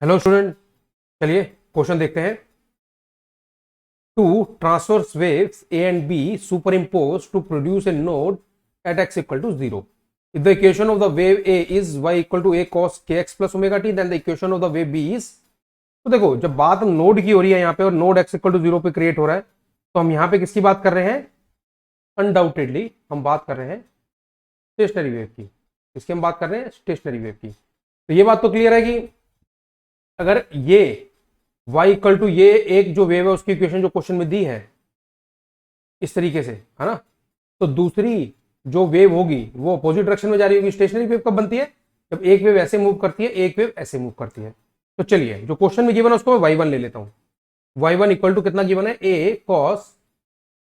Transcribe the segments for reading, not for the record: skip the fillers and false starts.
Hello student, चलिए question देखते हैं। Two transverse waves A and B superimpose to produce a node at X equal to zero. If the equation of the wave A is Y equal to A cos K X plus omega T, then the equation of the wave B is. तो देखो, जब बात node की हो रही है यहाँ पे और node X equal to zero पे क्रिएट हो रहा है, तो हम यहाँ पे किसकी बात कर रहे हैं? अनडाउटेडली हम बात कर रहे हैं स्टेशनरी वेव की। किसकी हम बात कर रहे हैं? स्टेशनरी वेव की। तो ये बात तो क्लियर है कि अगर ये y इक्वल टू ये एक जो वेव है उसकी इक्वेशन जो क्वेश्चन में दी है इस तरीके से, है ना, तो दूसरी जो वेव होगी वो अपोजिट डायरेक्शन में जा रही होगी। स्टेशनरी वेव कब बनती है? जब एक वेव ऐसे मूव करती है, एक वेव ऐसे मूव करती है। तो चलिए, जो क्वेश्चन में गिवन है उसको मैं y1 ले लेता हूं। y1 इक्वल टू कितना गिवन है? a cos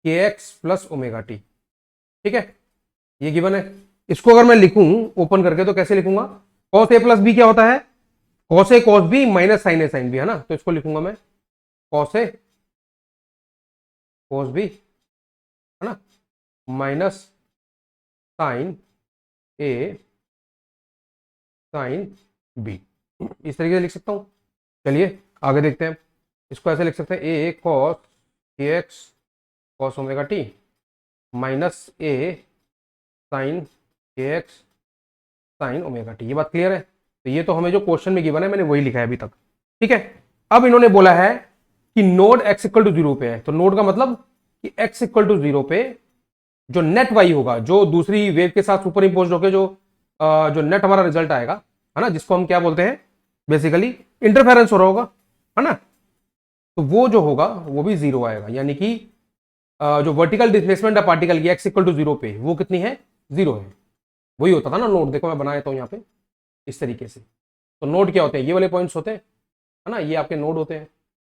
kx plus omega T. ठीक है, ये गिवन है। इसको अगर मैं लिखूं ओपन करके तो कैसे लिखूंगा? cos a प्लस बी क्या होता है? cos a cos b minus sine a sine b, है ना। तो इसको लिखूंगा मैं cos a cos b, है ना, minus sine a sine b। इस तरीके से लिख सकता हूं। चलिए आगे देखते हैं। इसको ऐसे लिख सकते हैं a cos kx cos omega t minus a sine kx sine omega t. ये बात क्लियर है? तो ये तो हमें जो क्वेश्चन में गिवन है मैंने वही लिखा है अभी तक। ठीक है, अब इन्होंने बोला है कि node x equal to zero पे है। तो नोड का मतलब कि x इक्वल टू जीरो पे जो नेट y होगा, जो दूसरी वेव के साथ सुपर इम्पोज होकर जो नेट हमारा रिजल्ट आएगा, है ना, जिसको हम क्या बोलते हैं, बेसिकली इंटरफेरेंस हो रहा होगा, है ना, तो वो जो होगा वो भी जीरो आएगा। यानी कि जो वर्टिकल डिस्प्लेसमेंट है पार्टिकल की x इक्वल टू जीरो पे, वो कितनी है? जीरो है। वही होता था ना नोड। देखो मैं बनाया था यहाँ पे इस तरीके से। तो नोड क्या होते हैं? ये वाले पॉइंट्स होते हैं, है ना, ये आपके नोड होते हैं।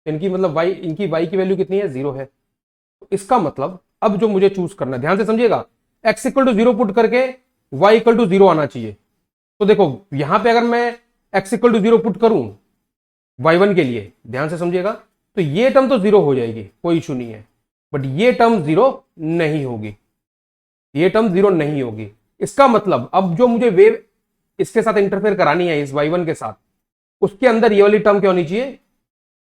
इनकी मतलब y, इनकी y की वैल्यू कितनी है? जीरो है। तो इसका मतलब अब जो मुझे चूज करना है, ध्यान से समझिएगा, x equal to zero put करके y इक्वल टू जीरो आना चाहिए। तो देखो यहां पे अगर मैं x equal to zero put करूं y1 के लिए, ध्यान से समझिएगा, तो ये टर्म तो जीरो हो जाएगी, कोई इशू नहीं है। बट ये टर्म जीरो नहीं होगी, ये टर्म जीरो नहीं होगी। इसका मतलब अब जो मुझे वेव इसके साथ इंटरफेयर करानी है, इस y1 के साथ, उसके अंदर ये वाली टर्म क्या होनी चाहिए?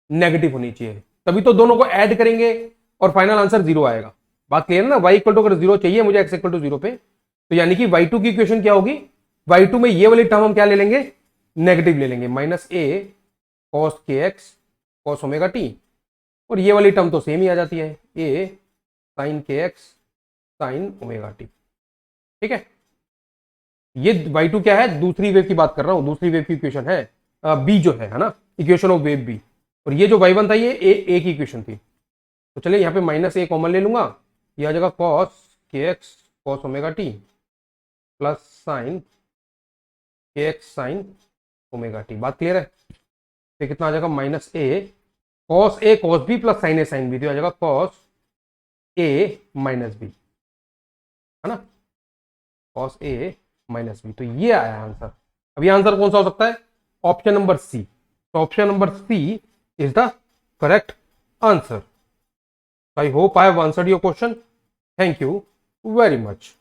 नेगेटिव होनी चाहिए। तभी तो दोनों को ऐड करेंगे और फाइनल आंसर जीरो आएगा। बात क्लियर है ना? y इक्वल टू अगर जीरो चाहिए मुझे x इक्वल टू जीरो पे, तो यानी कि y2 की इक्वेशन क्या होगी? y2 में ये वाली टर्म हम क्या ले लेंगे? नेगेटिव ले लेंगे, minus a cos kx cos omega T. और ये वाली टर्म तो सेम ही आ जाती है, a sin kx sin omega T. ठीक है, ये y2 क्या है? दूसरी वेव की बात कर रहा हूं, दूसरी वेव की इक्वेशन है b जो है ना, इक्वेशन ऑफ वेव b। और ये जो y1 था ये a की इक्वेशन थी। तो चलिए यहाँ पे माइनस a कॉमन ले लूंगा, ये आ जाएगा cos kx cos omega T plus sign kx sin omega T. बात क्लियर है? तो कितना आ जाएगा? Minus a cos b plus sign a sin b, तो आ जाएगा cos a माइनस b, है ना, cos a माइनस बी। तो ये आया आंसर। अब ये आंसर कौन सा हो सकता है? Option number C. तो option number C is the correct answer. I hope I have answered your question. Thank you very much.